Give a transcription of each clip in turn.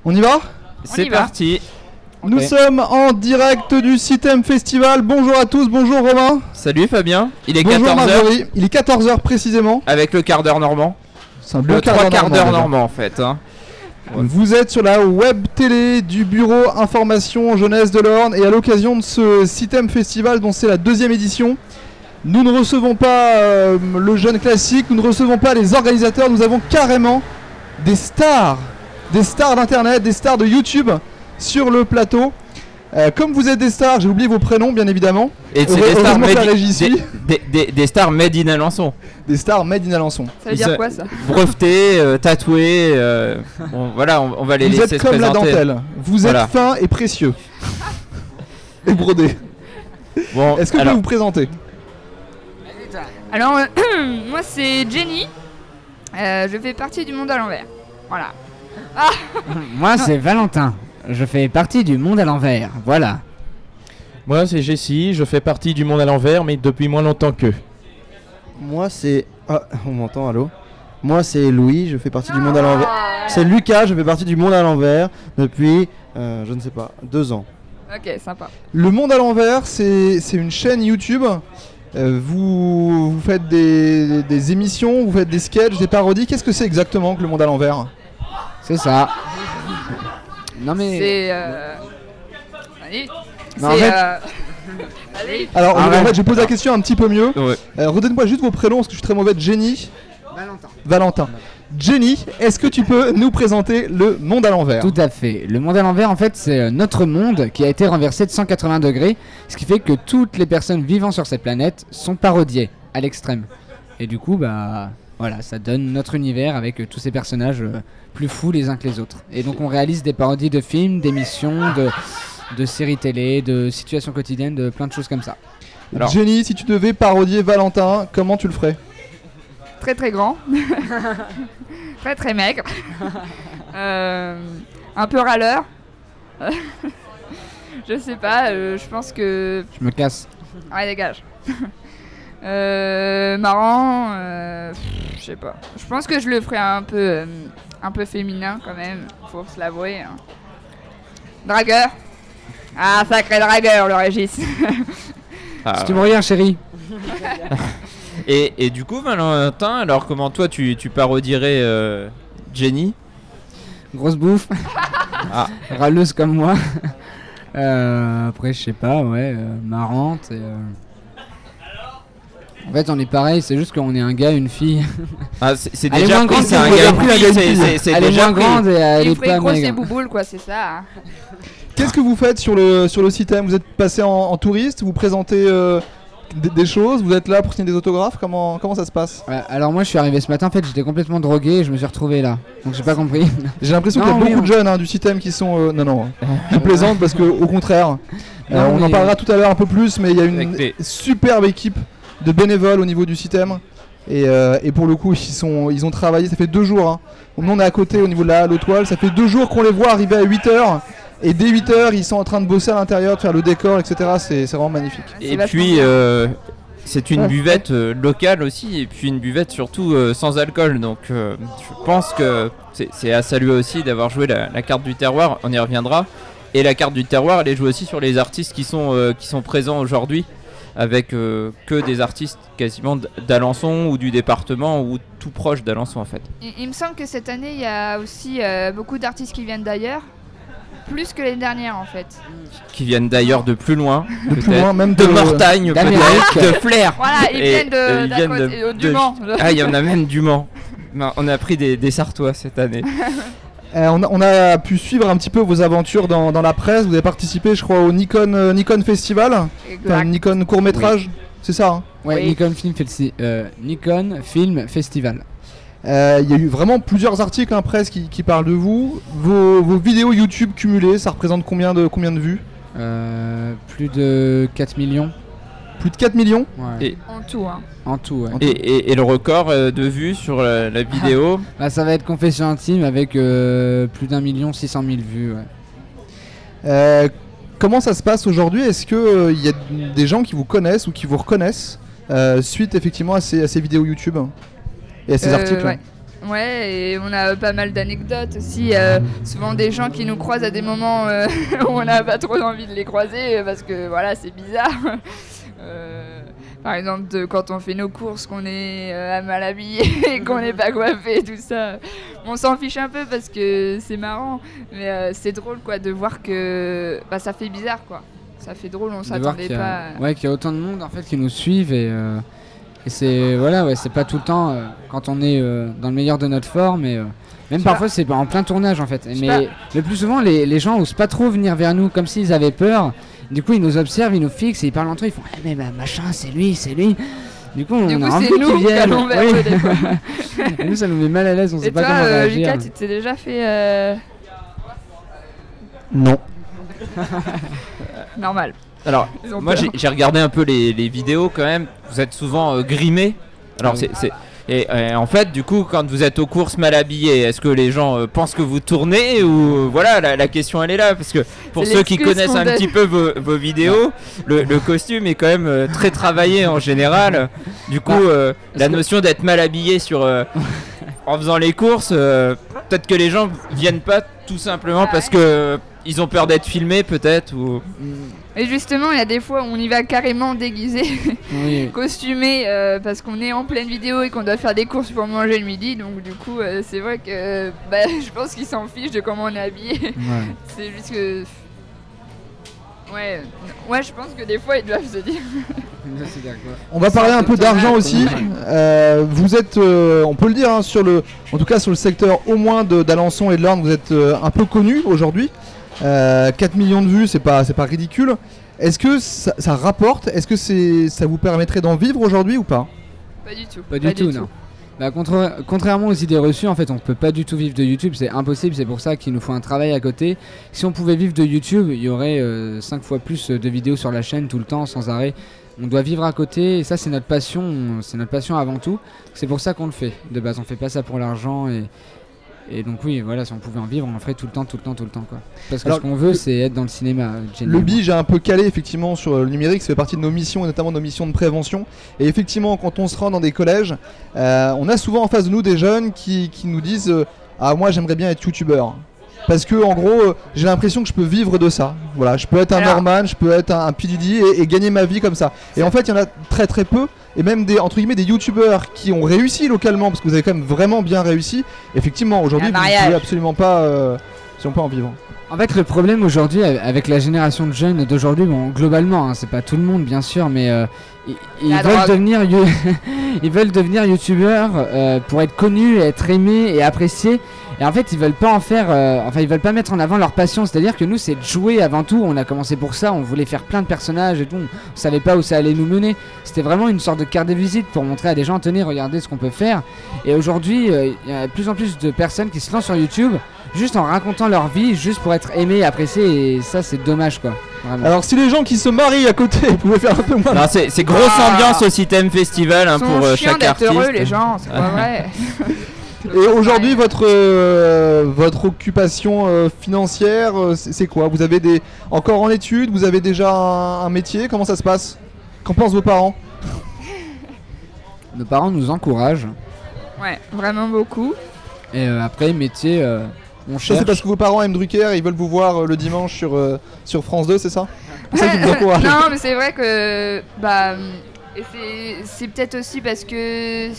On y va? C'est parti. Nous sommes en direct du CITEM Festival. Bonjour à tous, bonjour Romain. Salut Fabien. Il est bonjour 14h. Marjorie. Il est 14h précisément. Avec le quart d'heure normand. C'est un bon quart d'heure normand en fait. Hein. Ouais. Vous êtes sur la web télé du bureau information jeunesse de l'Orne et à l'occasion de ce CITEM Festival dont c'est la 2e édition, nous ne recevons pas le jeune classique, nous ne recevons pas les organisateurs, nous avons carrément des stars d'internet, des stars de YouTube sur le plateau. Comme vous êtes des stars, j'ai oublié vos prénoms bien évidemment. Et c'est des stars made in Alençon. Des stars made in Alençon. Ça veut dire quoi ça? Brevetés, tatoués, bon, voilà, on va les laisser se présenter. Vous êtes comme la dentelle, vous êtes fin et précieux. Et brodé. Bon, est-ce que vous pouvez vous présenter? Alors, moi c'est Jenny, je fais partie du monde à l'envers. Voilà. Ah moi c'est Valentin, je fais partie du monde à l'envers. Voilà. Moi c'est Jessie, je fais partie du monde à l'envers mais depuis moins longtemps qu'eux. Moi c'est... Ah, on m'entend, allô? Moi c'est Louis, je fais partie du monde à l'envers. C'est Lucas, je fais partie du monde à l'envers depuis, je ne sais pas, 2 ans. Ok, sympa. Le monde à l'envers, c'est une chaîne YouTube. Vous faites des émissions, vous faites des sketchs, des parodies. Qu'est-ce que c'est exactement que le monde à l'envers? C'est ça. Non mais... C'est... Allez. Non, en fait... Allez. Alors, en fait, j'ai posé la question un petit peu mieux. Ouais. Redonnez-moi juste vos prénoms parce que je suis très mauvais. Jenny. Valentin. Jenny, est-ce que tu peux nous présenter le monde à l'envers? Tout à fait. Le monde à l'envers, en fait, c'est notre monde qui a été renversé de 180 degrés, ce qui fait que toutes les personnes vivant sur cette planète sont parodiées à l'extrême. Et du coup, bah voilà, ça donne notre univers avec tous ces personnages plus fous les uns que les autres. Et donc, on réalise des parodies de films, d'émissions, de séries télé, de situations quotidiennes, de plein de choses comme ça. Alors, Jenny, si tu devais parodier Valentin, comment tu le ferais? Très très grand. Très très maigre. Un peu râleur. Je sais pas, je pense que... Je me casse. Ouais, dégage. Marrant, je sais pas. Je pense que je le ferais un peu féminin quand même, faut se l'avouer. Hein. Dragueur. Ah, sacré dragueur, le Régis. Si tu me regardes, chérie. Et du coup, Valentin, alors comment toi tu parodierais Jenny? Grosse bouffe. Râleuse comme moi. Après, je sais pas, ouais, marrante. En fait, on est pareil, c'est juste qu'on est un gars, une fille. Ah, c'est déjà pris, c'est un gars, elle est moins grande et elle est pas maigre. maigre. Bouboule, quoi, c'est ça. Hein. Qu'est-ce que vous faites sur le CITEM? Vous êtes passé en touriste, vous présentez des choses, vous êtes là pour signer des autographes, comment ça se passe? Alors moi je suis arrivé ce matin, en fait j'étais complètement drogué et je me suis retrouvé là, donc j'ai pas compris. J'ai l'impression qu'il y a beaucoup de jeunes du CITEM qui sont... Non, je plaisante parce que au contraire, on en parlera tout à l'heure un peu plus, mais il y a une superbe équipe de bénévoles au niveau du CITEM et pour le coup ils ont travaillé, ça fait 2 jours, hein. Nous on est à côté au niveau de la halle aux toiles, ça fait 2 jours qu'on les voit arriver à 8h. Et dès 8h, ils sont en train de bosser à l'intérieur, de faire le décor, etc. C'est vraiment magnifique. Et puis, c'est une buvette locale aussi, et puis une buvette surtout sans alcool. Donc, je pense que c'est à saluer aussi d'avoir joué la carte du terroir. On y reviendra. Et la carte du terroir, elle est jouée aussi sur les artistes qui sont présents aujourd'hui, avec que des artistes quasiment d'Alençon ou du département ou tout proche d'Alençon en fait. Il me semble que cette année, il y a aussi beaucoup d'artistes qui viennent d'ailleurs. Plus que l'année dernière en fait. Qui viennent d'ailleurs de plus loin, même de Mortagne, de Flers. Voilà, ils viennent du Mans. Ah, il y en a même du Mans. On a pris des Sartois cette année. On a pu suivre un petit peu vos aventures dans la presse. Vous avez participé, je crois, au Nikon Festival, Nikon court métrage, oui. C'est ça hein? Ouais, oui. Nikon Film Festival. Il y a eu vraiment plusieurs articles presse qui parlent de vous. Vos vidéos YouTube cumulées, ça représente combien de vues? Plus de 4 millions. Plus de 4 millions ouais. En tout, hein. En tout, ouais. Et le record de vues sur la vidéo? Bah, ça va être Confession intime avec plus d'1 600 000 vues, ouais. Comment ça se passe aujourd'hui? Est-ce qu'il y a des gens qui vous connaissent ou qui vous reconnaissent suite effectivement à ces vidéos YouTube et à ces articles? Ouais. Ouais, et on a pas mal d'anecdotes aussi. Souvent des gens qui nous croisent à des moments où on n'a pas trop envie de les croiser parce que voilà, c'est bizarre. Par exemple, quand on fait nos courses, qu'on est mal habillé et qu'on n'est pas coiffé, tout ça. On s'en fiche un peu parce que c'est marrant, mais c'est drôle quoi de voir que ça fait bizarre quoi. Ça fait drôle, on s'attendait pas. Ouais, qu'il y a autant de monde en fait qui nous suivent et c'est voilà, ouais, c'est pas tout le temps quand on est dans le meilleur de notre forme et même parfois c'est en plein tournage en fait. Mais le plus souvent les gens osent pas trop venir vers nous comme s'ils avaient peur. Du coup ils nous observent, ils nous fixent et ils parlent entre eux, ils font mais machin c'est lui. Du coup on a envie qu'ils viennent. Oui. Et nous ça nous met mal à l'aise, on sait pas comment réagir. Lucas, tu t'es déjà fait Non. Normal. Alors, moi j'ai regardé un peu les vidéos quand même. Vous êtes souvent grimés. Alors, et en fait, du coup, quand vous êtes aux courses mal habillés, est-ce que les gens pensent que vous tournez ou voilà, la question elle est là parce que pour ceux qui connaissent un petit peu vos vidéos, le costume est quand même très travaillé en général. Du coup, la notion d'être mal habillé en faisant les courses, peut-être que les gens viennent pas tout simplement parce que ils ont peur d'être filmés peut-être ou... Et justement il y a des fois où on y va carrément déguisé, costumé parce qu'on est en pleine vidéo et qu'on doit faire des courses pour manger le midi, donc du coup c'est vrai que je pense qu'ils s'en fichent de comment on est habillé. C'est juste que... Ouais, je pense que des fois ils doivent se dire... On va parler un peu d'argent aussi. Vous êtes, on peut le dire, hein, en tout cas sur le secteur au moins d'Alençon et de l'Orne, vous êtes un peu connu aujourd'hui. 4 millions de vues, c'est pas ridicule. Est-ce que ça rapporte? Est-ce que ça vous permettrait d'en vivre aujourd'hui ou pas? Pas du tout. Pas du tout, non. Contrairement aux idées reçues, en fait, on peut pas du tout vivre de YouTube, c'est impossible, c'est pour ça qu'il nous faut un travail à côté. Si on pouvait vivre de YouTube, il y aurait 5 fois plus de vidéos sur la chaîne tout le temps, sans arrêt. On doit vivre à côté, et ça c'est notre passion avant tout. C'est pour ça qu'on le fait. De base, on fait pas ça pour l'argent et donc oui, voilà, si on pouvait en vivre, on en ferait tout le temps quoi. Parce que ce qu'on veut, c'est être dans le cinéma. Le bi, j'ai un peu calé effectivement sur le numérique, ça fait partie de nos missions et notamment nos missions de prévention. Et effectivement, quand on se rend dans des collèges, on a souvent en face de nous des jeunes qui nous disent ah moi j'aimerais bien être youtubeur. Parce que en gros, j'ai l'impression que je peux vivre de ça. Voilà, je peux être un Norman, je peux être un PDD et gagner ma vie comme ça. Et en fait, il y en a très très peu. Et même entre guillemets des youtubeurs qui ont réussi localement, parce que vous avez quand même vraiment bien réussi. Effectivement, aujourd'hui, vous ne pouvez absolument pas en vivre. En fait, le problème aujourd'hui avec la génération de jeunes d'aujourd'hui, bon, globalement, hein, c'est pas tout le monde bien sûr, mais ils veulent devenir youtubeurs pour être connus, être aimés et appréciés. Et en fait, ils veulent pas ils veulent pas mettre en avant leur passion. C'est-à-dire que nous, c'est de jouer avant tout. On a commencé pour ça. On voulait faire plein de personnages et tout. On savait pas où ça allait nous mener. C'était vraiment une sorte de carte de visite pour montrer à des gens, tenez, regardez ce qu'on peut faire. Et aujourd'hui, il y a de plus en plus de personnes qui se lancent sur YouTube juste en racontant leur vie, juste pour être aimés et appréciés. Et ça, c'est dommage, quoi. Vraiment. Alors, si les gens qui se marient à côté pouvaient faire un peu moins. Non, c'est grosse ambiance au Citem Festival hein, pour chaque artiste. Heureux, les gens, c'est pas vrai. Et aujourd'hui, votre occupation financière, c'est quoi? Vous avez encore en études? Vous avez déjà un métier? Comment ça se passe? Qu'en pensent vos parents? Nos parents nous encouragent. Ouais, vraiment beaucoup. Et après, métier, on cherche. Ça, c'est parce que vos parents aiment Drucker et ils veulent vous voir le dimanche sur France 2, c'est ça? C'est ça qui vous encourage. Non, mais c'est vrai que... et c'est peut-être aussi parce que...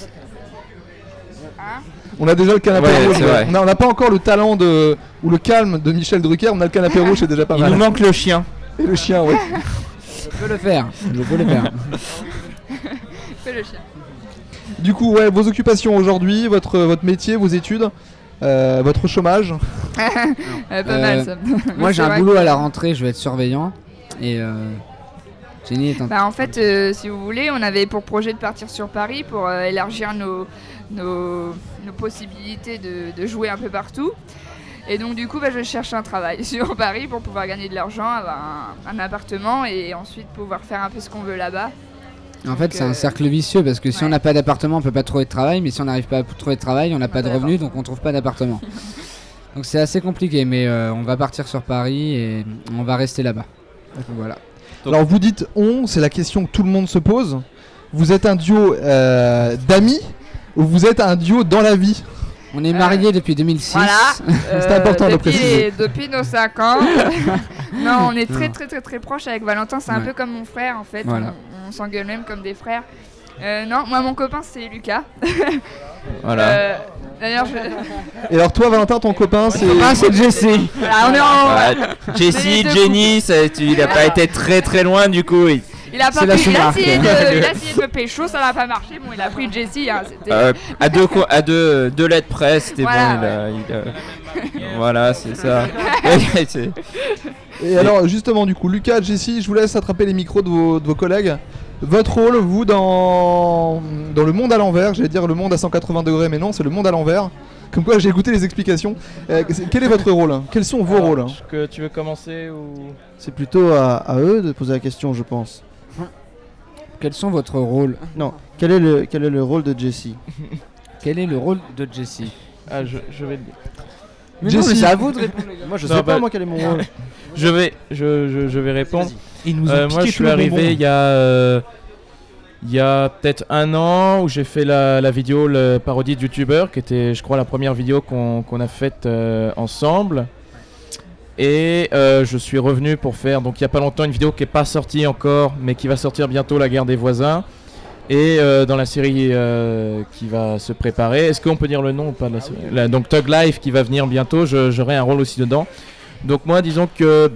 Hein? On a déjà le canapé rouge. On n'a pas encore le talent ou le calme de Michel Drucker. On a le canapé rouge, c'est déjà pas mal. Il nous manque le chien. Et le chien, oui. Je peux le faire. Fais le chien. Du coup, vos occupations aujourd'hui, votre métier, vos études, votre chômage. Pas mal ça. Moi, j'ai un boulot à la rentrée. Je vais être surveillant. Et Jenny est en fait, si vous voulez, on avait pour projet de partir sur Paris pour élargir nos possibilités de jouer un peu partout. Et donc du coup je cherche un travail sur Paris pour pouvoir gagner de l'argent, avoir un appartement et ensuite pouvoir faire un peu ce qu'on veut là-bas. En fait c'est un cercle vicieux parce que si on n'a pas d'appartement on peut pas trouver de travail, mais si on n'arrive pas à trouver de travail on n'a pas de revenus donc on trouve pas d'appartement. Donc c'est assez compliqué mais on va partir sur Paris et on va rester là-bas. Donc voilà. Alors vous dites c'est la question que tout le monde se pose. Vous êtes un duo d'amis ou vous êtes un duo dans la vie? On est mariés depuis 2006. Voilà. C'est important de préciser. Depuis nos 5 ans. Non, on est très proches avec Valentin. C'est un peu comme mon frère en fait. Voilà. On s'engueule même comme des frères. Non, moi mon copain c'est Lucas. Voilà. D'ailleurs, Et alors toi Valentin, ton copain c'est... c'est Jesse. voilà, on est en. Ouais, Jessie, Mais Jenny, il a pas été très loin du coup. Il a pas C'est la pris, il a sous-marque. essayé de me pécho, ça n'a pas marché. Bon, il a pris Jessie. Hein, c'était. À deux lettres près, c'était Voilà, bon. Voilà, c'est ça. C'est- Et alors justement du coup, Lucas, Jessie, je vous laisse attraper les micros de vos collègues. Votre rôle, vous, dans le monde à l'envers, j'allais dire le monde à 180 degrés, mais non, c'est le monde à l'envers. Comme quoi j'ai écouté les explications. Quel est votre rôle? Quels sont vos rôles? Est-ce que tu veux commencer ou... C'est plutôt à eux de poser la question, je pense. Quels sont votre rôle? Non, quel est le rôle de Jessie? Quel est le rôle de Jesse? Ah, je vais le dire. Mais Jesse. non, mais c'est à vous de répondre. Les gars. Moi je Non, sais pas bah- moi quel est mon rôle. Je vais répondre. Ils nous Moi, je suis arrivé il y a peut-être 1 an où j'ai fait la vidéo, le parodie de YouTuber, qui était, je crois, la première vidéo qu'on a faite ensemble. Et je suis revenu pour faire, donc il y a pas longtemps, une vidéo qui est pas sortie encore, mais qui va sortir bientôt, La guerre des voisins. Et dans la série qui va se préparer, est-ce qu'on peut dire le nom ou pas de la série donc Thug Life qui va venir bientôt, j'aurai un rôle aussi dedans. Donc moi, disons que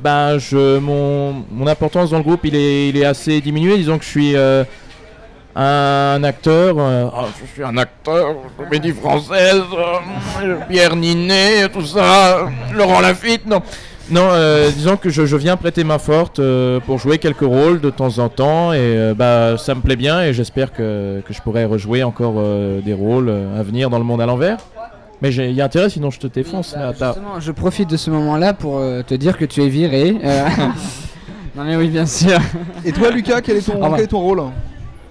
mon importance dans le groupe, il est assez diminué. Disons que je suis un acteur, je suis un acteur, comédie française, Pierre Ninet, tout ça, Laurent Lafitte, non. Non, disons que je viens prêter main forte pour jouer quelques rôles de temps en temps et ça me plaît bien et j'espère que je pourrai rejouer encore des rôles à venir dans le monde à l'envers. Mais il y a intérêt, sinon je te défonce. Là, Justement, je profite de ce moment-là pour te dire que tu es viré. Non mais oui, bien sûr. Et toi Lucas, quel est ton rôle?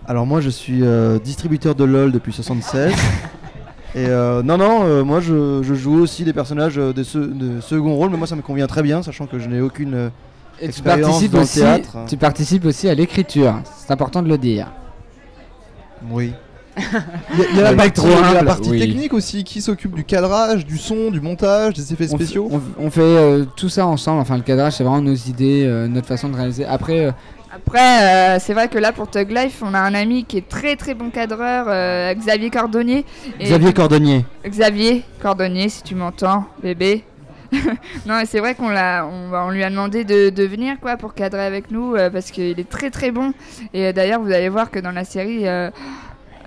Alors moi je suis distributeur de LOL depuis 76. Et moi je joue aussi des personnages de second rôle, mais moi ça me convient très bien, sachant que je n'ai aucune Et tu expérience participes dans le aussi. théâtre. Tu participes aussi à l'écriture. C'est important de le dire. Oui. Il y a Le mec trop la humble, partie oui. technique aussi, qui s'occupe du cadrage, du son, du montage, des effets On spéciaux. On fait tout ça ensemble. Enfin, le cadrage, c'est vraiment nos idées, notre façon de réaliser. Après, C'est vrai que là pour Thug Life, on a un ami qui est très bon cadreur, Xavier Cordonnier. Et Xavier Cordonnier. Xavier Cordonnier, si tu m'entends, bébé. Non, et c'est vrai qu'on lui a demandé de venir quoi pour cadrer avec nous parce qu'il est très bon. Et d'ailleurs, vous allez voir que dans la série,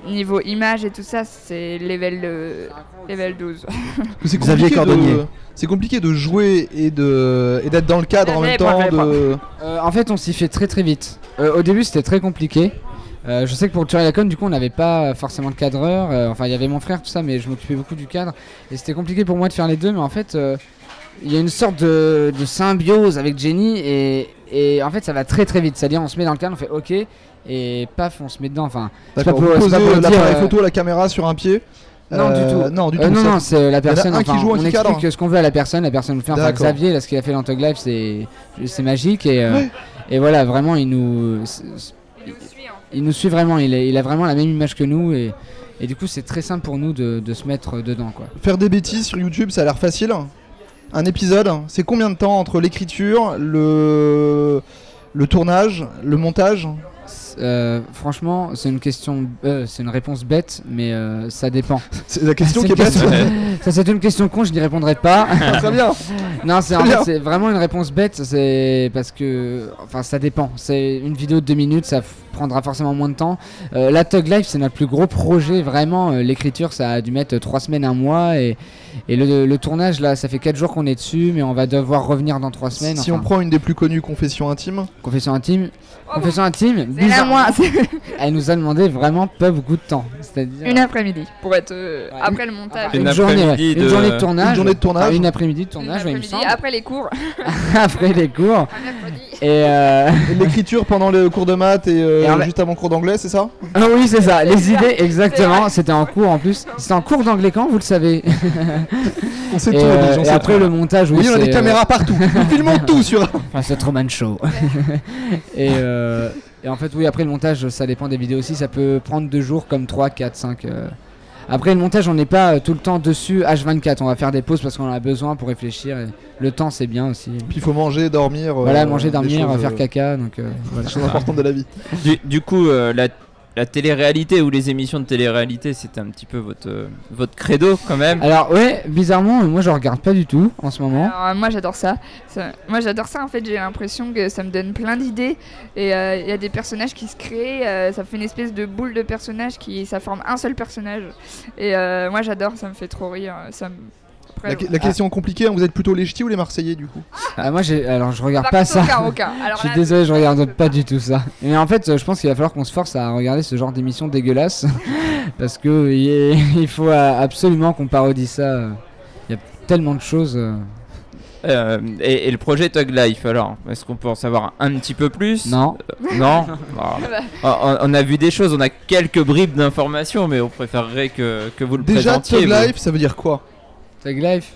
niveau image et tout ça, c'est level 12. C'est Xavier compliqué Cordonnier. C'est compliqué de jouer et d'être dans le cadre en même temps. en fait, on s'y fait très vite. Au début, c'était très compliqué. Je sais que pour Tuer la Conne, du coup, on n'avait pas forcément de cadreur. Enfin, il y avait mon frère, tout ça, mais je m'occupais beaucoup du cadre. Et c'était compliqué pour moi de faire les deux. Mais en fait, il y a une sorte de symbiose avec Jenny. Et en fait, ça va très vite. C'est-à-dire, on se met dans le cadre, on fait OK. Et paf, on se met dedans. Enfin, c'est pas D'accord, pour- vous c'est pas posez pour dire, l'appareil photo, la caméra sur un pied. Non, du tout. Non, du tout. non, ça- non, c'est la personne. un qui Enfin, joue, un on qui cadre. explique ce qu'on veut à la personne le fait. Enfin, D'accord. Xavier, là, ce qu'il a fait dans Thug Life, c'est magique. Et voilà, vraiment, il nous suit vraiment. Il a vraiment la même image que nous. Et du coup, c'est très simple pour nous de se mettre dedans, quoi. Faire des bêtises sur YouTube, ça a l'air facile. Un épisode, c'est combien de temps entre l'écriture, le tournage, le montage? Franchement, c'est une réponse bête, mais ça dépend. C'est la question C'est qui est une bête. Ça, c'est une question con, je n'y répondrai pas. Très bien. Non, Très en bien. fait, c'est vraiment une réponse bête, c'est parce que, enfin, ça dépend. C'est une vidéo de 2 minutes, ça prendra forcément moins de temps. La Thug Life, c'est notre plus gros projet, vraiment. L'écriture, ça a dû mettre 3 semaines, 1 mois, et le tournage, là, ça fait 4 jours qu'on est dessus, mais on va devoir revenir dans 3 semaines. Si on prend une des plus connues, Confessions intimes. Confession intime. Confession intime, C'est la moi, c'est elle nous a demandé vraiment pas beaucoup de temps. C'est-à-dire une après-midi pour être après le montage. Une une journée, après-midi une de- journée de tournage. Une journée de tournage. Enfin, une après-midi de Une tournage, ouais, il me après-midi, semble. après les cours. Après les cours. Un mercredi. Et Et l'écriture pendant le cours de maths et Et en fait- juste avant le cours d'anglais, c'est ça? ah oui, c'est ça, les idées, C'est exactement. vrai. C'était en cours en plus. C'était en cours d'anglais quand, vous le savez. On sait Et, tout. Oblige, on et sait après tout. le montage, oui. Oui, on a c'est, des caméras partout. Nous filmons tout sur. Enfin, c'est Truman Show. et en fait, oui, après le montage, ça dépend des vidéos aussi. Ça peut prendre 2 jours, comme 3, 4, 5. Après le montage, on n'est pas tout le temps dessus H24. On va faire des pauses parce qu'on en a besoin pour réfléchir. Et le temps, c'est bien aussi. Puis il faut manger, dormir. Voilà, manger, dormir, des choses, faire caca. Donc voilà. des choses importantes de la vie. Du coup, la télé-réalité ou les émissions de télé-réalité, c'était un petit peu votre credo quand même. Alors ouais, bizarrement, moi je regarde pas du tout en ce moment. Alors, moi j'adore ça. Moi j'adore ça en fait, j'ai l'impression que ça me donne plein d'idées et il y a des personnages qui se créent, ça fait une espèce de boule de personnages ça forme un seul personnage et moi j'adore, ça me fait trop rire. La question compliquée, vous êtes plutôt les ch'tis ou les Marseillais du coup? Moi je regarde Par pas contre, ça. aucun. Alors Je suis là, désolé, je regarde pas du tout ça. Mais en fait, je pense qu'il va falloir qu'on se force à regarder ce genre d'émission dégueulasse parce que il faut absolument qu'on parodie ça. Il y a tellement de choses. Et le projet Tug Life, alors, est-ce qu'on peut en savoir un petit peu plus? Non. Non. On a vu des choses, on a quelques bribes d'informations, mais on préférerait que vous le Déjà, présentiez. Tug vous. Life, ça veut dire quoi? Tug Life.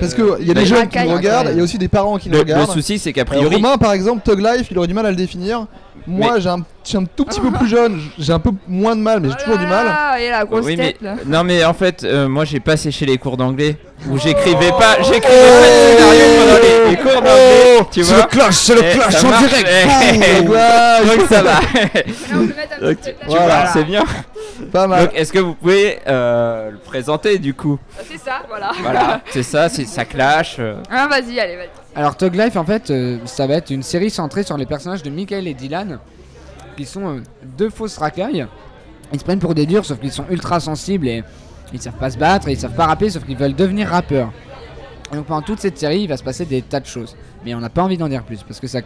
Parce qu'il y a des jeunes qui racailles. nous regardent, il y a aussi des parents qui nous Le regardent. souci, c'est qu'a priori. Romain, par exemple, Tug Life, il aurait du mal à le définir. Moi, je suis un tout petit peu plus jeune, j'ai un peu moins de mal, mais j'ai toujours du mal. Ah, et la grosse Oui, tête là. Non, mais en fait, moi j'ai pas séché les cours d'anglais où j'écrivais pas de scénario pendant les cours d'anglais. Tu vois, c'est Eh, ça marche. Donc ça va. Là, on peut mettre un Donc, petit tu vois, c'est bien. Pas mal. Donc, est-ce que vous pouvez le présenter du coup? C'est ça, voilà. Voilà, c'est ça, ça clash. Ah, vas-y, allez, vas-y. Alors Tug Life en fait ça va être une série centrée sur les personnages de Michael et Dylan qui sont deux fausses racailles. Ils se prennent pour des durs sauf qu'ils sont ultra sensibles et ils savent pas se battre et ils savent pas rapper sauf qu'ils veulent devenir rappeurs. Et donc pendant toute cette série il va se passer des tas de choses. Mais on n'a pas envie d'en dire plus parce que ça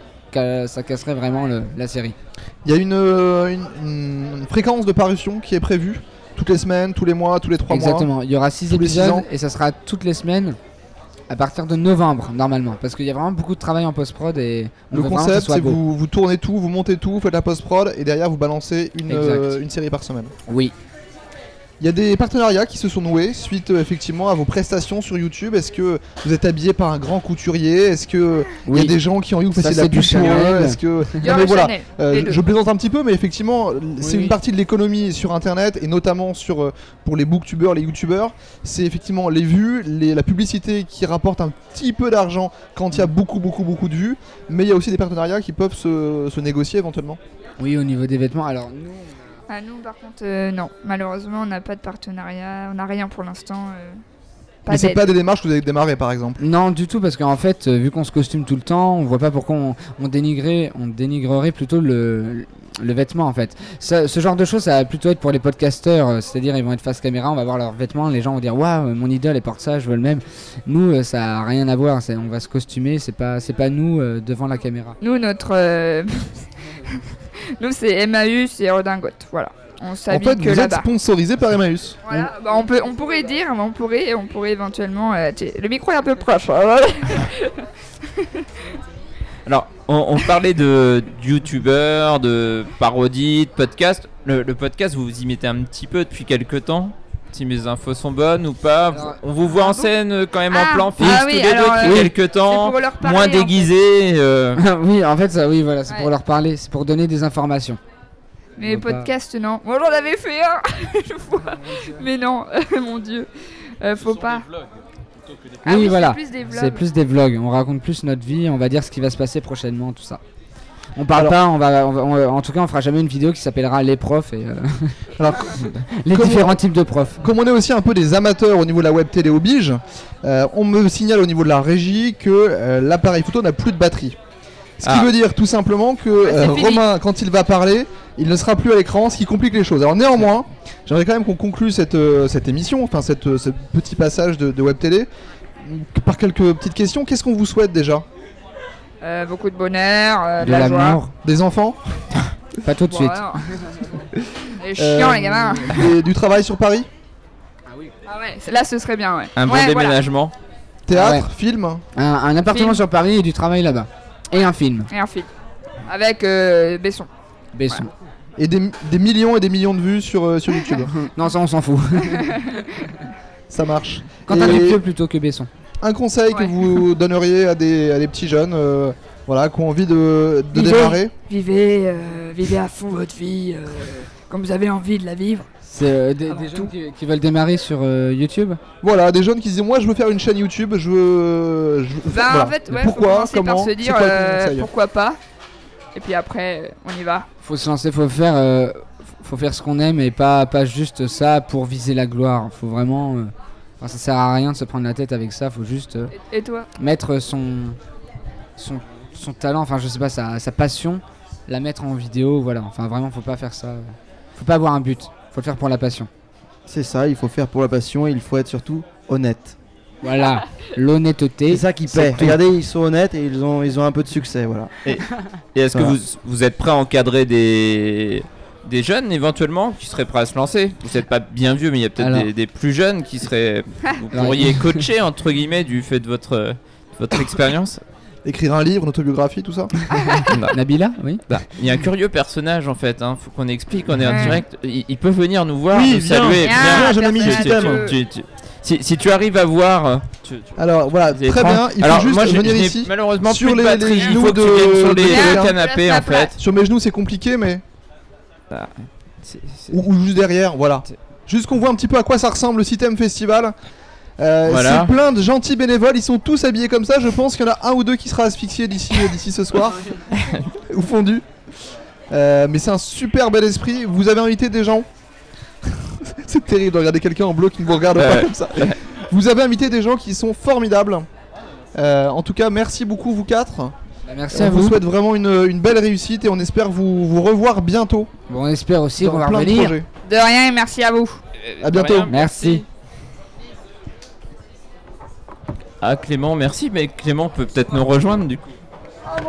casserait vraiment la série. Il y a une fréquence de parution qui est prévue toutes les semaines, tous les mois, tous les 3 mois. Exactement, il y aura 6 Tous les 6 épisodes ans. et ça sera toutes les semaines à partir de novembre normalement parce qu'il y a vraiment beaucoup de travail en post-prod et on Le veut vraiment que concept, ce soit c'est beau. vous tournez tout, vous montez tout, vous faites la post-prod et derrière vous balancez Exact. une série par semaine. Oui. Il y a des partenariats qui se sont noués suite effectivement à vos prestations sur YouTube. Est-ce que vous êtes habillé par un grand couturier? Est-ce que il y a Oui. des gens qui ont eu vous Ça, fassiez de la c'est du pub pour eux? Chanel. Est-ce que Dior non, mais et voilà, Chanel, les deux. je plaisante un petit peu, mais effectivement, c'est Oui. une partie de l'économie sur Internet et notamment pour les booktubeurs, les youtubeurs. C'est effectivement les vues, la publicité qui rapporte un petit peu d'argent quand il y a beaucoup de vues. Mais il y a aussi des partenariats qui peuvent se négocier éventuellement. Oui, au niveau des vêtements. Alors nous Ah, nous, par contre, non. Malheureusement, on n'a pas de partenariat. On n'a rien pour l'instant. Mais c'est d'aide. pas des démarches que vous avez démarré par exemple. non du tout parce qu'en fait vu qu'on se costume tout le temps, on voit pas pourquoi on dénigrerait plutôt le vêtement en fait. Ce genre de choses ça va plutôt être pour les podcasteurs, c'est-à-dire ils vont être face caméra, on va voir leurs vêtements, les gens vont dire waouh mon idole elle porte ça, je veux le même. Nous ça a rien à voir, on va se costumer, c'est pas nous devant la caméra. Nous, nous, c'est Emmaüs et Redingote. Voilà. On En s'habille fait, que vous êtes là-bas. sponsorisé par Emmaüs. Voilà. Bah, on pourrait dire, mais on pourrait éventuellement. Le micro est un peu proche. Hein. Alors, on parlait de youtubeurs, de parodies, de podcasts. Le podcast, vous vous y mettez un petit peu depuis quelques temps. Si mes infos sont bonnes ou pas. Alors, On vous voit en scène quand même en plan fixe ah tous oui, les deux alors, depuis oui. quelques temps. C'est pour leur parler, Moins en fait. déguisés. oui en fait ça oui voilà c'est Ouais. pour leur parler, c'est pour donner des informations. Mais On va pas- podcast, non. Moi, j'en avais fait un une fois. Mais non, mon dieu. Faut pas. Ah Oui, voilà. C'est plus des vlogs. C'est plus des vlogs, on raconte plus notre vie, on va dire ce qui va se passer prochainement, tout ça. On parle Alors- pas, en tout cas on fera jamais une vidéo qui s'appellera les profs et Alors, les Comment- différents types de profs. comme on est aussi un peu des amateurs au niveau de la web télé au Bige, on me signale au niveau de la régie que l'appareil photo n'a plus de batterie. Ce qui Ah. veut dire tout simplement que c'est fini. Romain, quand il va parler, il ne sera plus à l'écran, ce qui complique les choses. Alors néanmoins, j'aimerais quand même qu'on conclue cette émission, enfin ce petit passage de web télé, par quelques petites questions. Qu'est-ce qu'on vous souhaite déjà? Beaucoup de bonheur, de De la joie. l'amour, Des enfants? pas tout de suite. Voilà. C'est chiant, les gamins. Du travail sur Paris? Ah ouais, là, ce serait bien, ouais. Un bon Ouais, voilà. déménagement. Théâtre? Ouais. Film? Un appartement Film. sur Paris et du travail là-bas. Et un film, Et un film. Avec Besson. Besson. Et des millions et des millions de vues sur YouTube. Non ça on s'en fout. Ça marche. Quentin Et- Dupieux plutôt que Besson. Un conseil que Ouais. vous donneriez à des petits jeunes voilà, qui ont envie de Vivez. démarrer? Vivez à fond votre vie, comme vous avez envie de la vivre. C'est des gens qui veulent démarrer sur YouTube. Voilà, des jeunes qui se disent moi je veux faire une chaîne YouTube, je veux Bah, voilà. en fait, ouais, Pourquoi, faut commencer comment, par se c'est dire quoi ton conseil pourquoi pas. Et puis après, on y va. Faut se lancer, faut faire ce qu'on aime et pas juste ça pour viser la gloire. Faut vraiment. Enfin, ça sert à rien de se prendre la tête avec ça. Faut juste Et toi? mettre son talent, enfin je sais pas, sa passion, la mettre en vidéo. Voilà. Enfin vraiment, faut pas faire ça. Faut pas avoir un but. Faut le faire pour la passion. C'est ça, il faut faire pour la passion et il faut être surtout honnête. Voilà. L'honnêteté. C'est ça qui c'est paie. tout. Regardez, ils sont honnêtes et ils ont un peu de succès, voilà. Et est-ce que vous êtes prêt à encadrer des jeunes éventuellement qui seraient prêts à se lancer? Vous n'êtes pas bien vieux, mais il y a peut-être Alors- des plus jeunes qui seraient. Vous pourriez coacher entre guillemets du fait de votre expérience. Écrire un livre, une autobiographie, tout ça. Nabila, oui. Bah, il y a un curieux personnage en fait, hein. Faut qu'on explique, on est en Ouais. direct. Il peut venir nous voir, Oui, nous viens. saluer. Viens, jeune ami du personnage système. Si tu arrives à voir. Alors voilà, les très écrans. bien, il faut Alors, juste moi, je venir n'ai ici. malheureusement sur plus de les batterie. Il genoux faut que tu de- viennes sur de le quelqu'un. canapé Place en la place. fait. Sur mes genoux c'est compliqué, mais C'est- ou juste derrière, voilà. C'est- Juste qu'on voit un petit peu à quoi ça ressemble le System Festival. Voilà. C'est plein de gentils bénévoles, ils sont tous habillés comme ça. Je pense qu'il y en a un ou deux qui sera asphyxié d'ici ce soir ou fondu. Mais c'est un super bel esprit. Vous avez invité des gens. C'est terrible de regarder quelqu'un en bleu qui ne vous regarde pas Ouais. comme ça. Vous avez invité des gens qui sont formidables. En tout cas, merci beaucoup vous quatre. Bah, merci On à vous vous. souhaite vraiment une belle réussite et on espère vous revoir bientôt Bon, on espère aussi dans revoir plein de venir. projets. De rien et merci à vous. À bientôt. Rien. Merci. Ah Clément, merci, mais Clément peut peut-être nous rejoindre du coup. Et